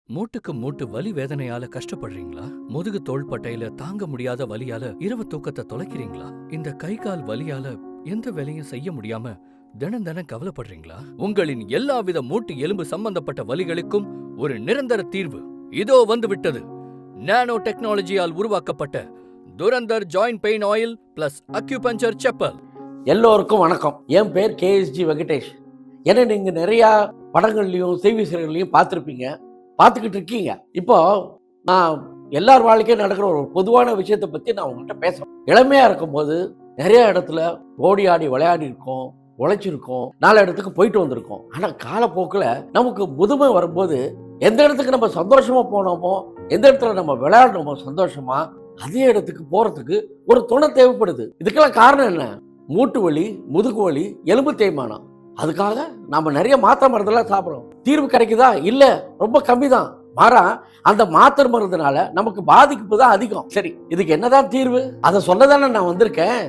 மூட்டுக்கு மூட்டு வலி வேதனையால கஷ்டப்படுறீங்களா? முதுகு தோள்பட்டையில தாங்க முடியாத வலியால இரவு தூக்கத்தை தொலைக்கிறீங்களா? இந்த கை கால் வலியால எந்த வேலையும் செய்ய முடியாம தினம் தினம் கவலைப்படுறீங்களா? உங்களின் எல்லாவித மூட்டு எலும்பு சம்பந்தப்பட்ட வலிகளுக்கும் ஒரு நிரந்தர தீர்வு இதோ வந்து விட்டது. நானோ டெக்னாலஜியால் உருவாக்கப்பட்ட Durandhar joint pain oil plus acupuncture chappal. எல்லோருக்கும் வணக்கம். என் பேர் KSG வெங்கடேஷ். ஏன்னா நீங்க நிறைய படங்கள்லையும் செய்திகளையும் பார்த்துருப்பீங்க, பார்த்துக்கிட்டு இருக்கீங்க. இப்போ நான் எல்லார் வாழ்க்கையும் நடக்கிற ஒரு பொதுவான விஷயத்தை பத்தி நான் உங்கள்கிட்ட பேசுறேன். இளமையா இருக்கும்போது நிறைய இடத்துல ஓடி ஆடி விளையாடி இருக்கோம், உழைச்சிருக்கோம், 4 இடத்துக்கு போயிட்டு வந்திருக்கோம். ஆனா காலப்போக்கில் நமக்கு முதுமை வரும்போது எந்த இடத்துக்கு நம்ம சந்தோஷமா போனோமோ, எந்த இடத்துல நம்ம விளையாடணுமோ சந்தோஷமா, அதே இடத்துக்கு போறதுக்கு ஒரு துணை தேவைப்படுது. இதுக்கெல்லாம் காரணம் என்ன? மூட்டு வலி, முதுகு வலி, எலும்பு தேய்மானம். அதுக்காக நாம நிறைய மாத்திரை மருந்தெல்லாம் சாப்பிடுறோம். தீர்வு கிடைக்குதா? இல்ல, ரொம்ப கம்மி தான். மாறா அந்த மாத்திரை மருந்துனால நமக்கு பாதிப்பு தான் அதிகம். சரி, இதுக்கு என்னதான் தீர்வு? அதை சொல்லதானே நான் வந்திருக்கேன்.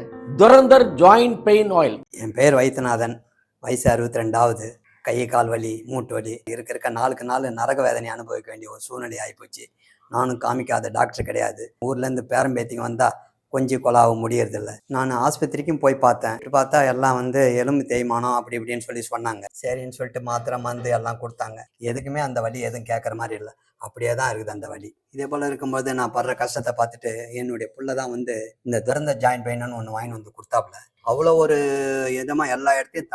Durandhar joint pain oil. என் பேர் வைத்தியநாதன், வயசு 62. கை கால் வலி, மூட்டு வலி இருக்க நாளுக்கு நாள் நரக வேதனை அனுபவிக்க வேண்டிய ஒரு சூழ்நிலை ஆகிப்போச்சு. நானும் காமிக்காத டாக்டர் கிடையாது. ஊர்லேருந்து பேரம்பேத்திங்க வந்தால் கொஞ்சம் கொலாவ முடியறதில்ல. நான் ஆஸ்பத்திரிக்கும் போய் பார்த்தா எல்லாம் எலும்பு தேய்மானம் அப்படி இப்படின்னு சொல்லி சொன்னாங்க. சரின்னு சொல்லிட்டு மாத்திரை மருந்து எல்லாம் கொடுத்தாங்க. எதுக்குமே அந்த வலி எதுவும் கேட்குற மாதிரி இல்லை. அப்படியே தான் இருக்குது அந்த வலி. இதே போல் இருக்கும்போது நான் படுற கஷ்டத்தை பார்த்துட்டு என்னுடைய புள்ள தான் இந்த துரந்தர் ஜாயிண்ட் பெயின்னு ஒன்று வாங்கி வந்து கொடுத்தாப்புல. அவ்வளோ ஒரு இதமாக எல்லா இடத்தையும்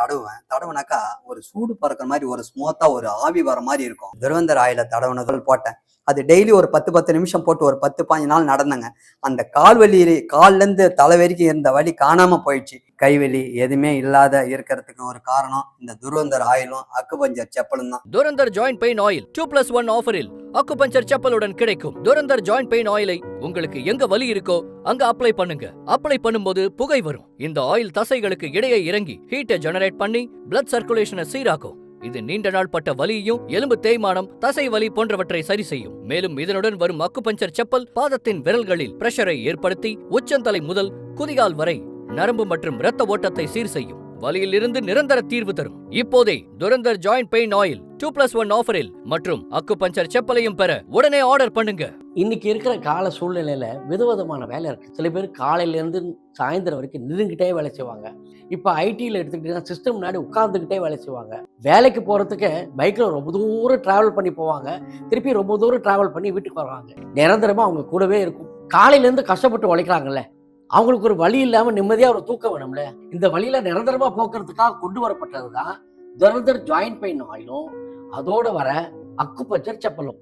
தடவுனாக்கா ஒரு சூடு பறக்கிற மாதிரி, ஒரு ஸ்மூத்தாக ஒரு ஆவி வர மாதிரி இருக்கும். துரந்தர் ஆயில தடவுனதில் போட்டேன். அது டெய்லி ஒரு 10 நிமிஷம் போட்டு ஒரு 10-15 நாள் நடந்தங்க. அந்த கால்லேருந்து தலை வரைக்கும் இருந்த வலி காணாம போயிடுச்சு. கைவலி எதுவுமே இல்லாத இருக்கிறதுக்கு ஒரு காரணம் இந்த துரந்தர் ஆயிலும் அக்குபஞ்சர் செப்பலும் தான். துரந்தர் ஜாயிண்ட் பெயின் ஆயில் 2+1 ஆஃபரில் அக்குபஞ்சர் செப்பலுடன் கிடைக்கும். துரந்தர் ஜாயிண்ட் பெயின் ஆயிலை உங்களுக்கு எங்க வலி இருக்கோ அங்க அப்ளை பண்ணுங்க. அப்ளை பண்ணும்போது புகை வரும். இந்த ஆயில் தசைகளுக்கு இடையே இறங்கி ஹீட்டை ஜெனரேட் பண்ணி பிளட் சர்க்குலேஷனை சீராக்கும். இது நீண்ட நாள் பட்ட வலியையும், எலும்பு தேய்மானம், தசை வலி போன்றவற்றை சரி செய்யும். மேலும் இதனுடன் வரும் அக்குபஞ்சர் செப்பல் பாதத்தின் விரல்களில் பிரஷரை ஏற்படுத்தி உச்சந்தலை முதல் குதிகால் வரை நரம்பு மற்றும் இரத்த ஓட்டத்தை சீர் செய்யும். வலியில் இருந்து நிரந்தர தீர்வு தரும். இப்போதே துரந்தர் ஜாயிண்ட் பெயின் ஆயில் 2+1 ஆஃபரில் மற்றும் அக்குபஞ்சர் செப்பலையும் பெற உடனே ஆர்டர் பண்ணுங்க. இன்னைக்கு இருக்கிற கால சூழ்நிலையில விதவிதமான வேலை இருக்கு. சில பேர் காலையில இருந்து சாயந்தரம் வரைக்கும் நின்றுகிட்டே வேலை செய்வாங்க. இப்ப ஐடியில் எடுத்துக்கிட்டீங்கன்னா சிஸ்டம் முன்னாடி உட்கார்ந்துகிட்டே வேலை செய்வாங்க. வேலைக்கு போறதுக்கு பைக்ல ரொம்ப தூரம் டிராவல் பண்ணி போவாங்க, திருப்பி ரொம்ப தூரம் டிராவல் பண்ணி வீட்டுக்கு வருவாங்க. நிரந்தரமா அவங்க கூடவே இருக்கும். காலையில இருந்து கஷ்டப்பட்டு உழைக்கிறாங்கல்ல, அவங்களுக்கு ஒரு வழி இல்லாம நிம்மதியா ஒரு தூக்கம் வேணும்ல. இந்த வழியில நிரந்தரமா போக்குறதுக்காக கொண்டு வரப்பட்டதுதான் துரந்தர் ஜாயிண்ட் பெயின் ஆயிலும் அதோட வர அக்குபஞ்சர் செப்பலும்.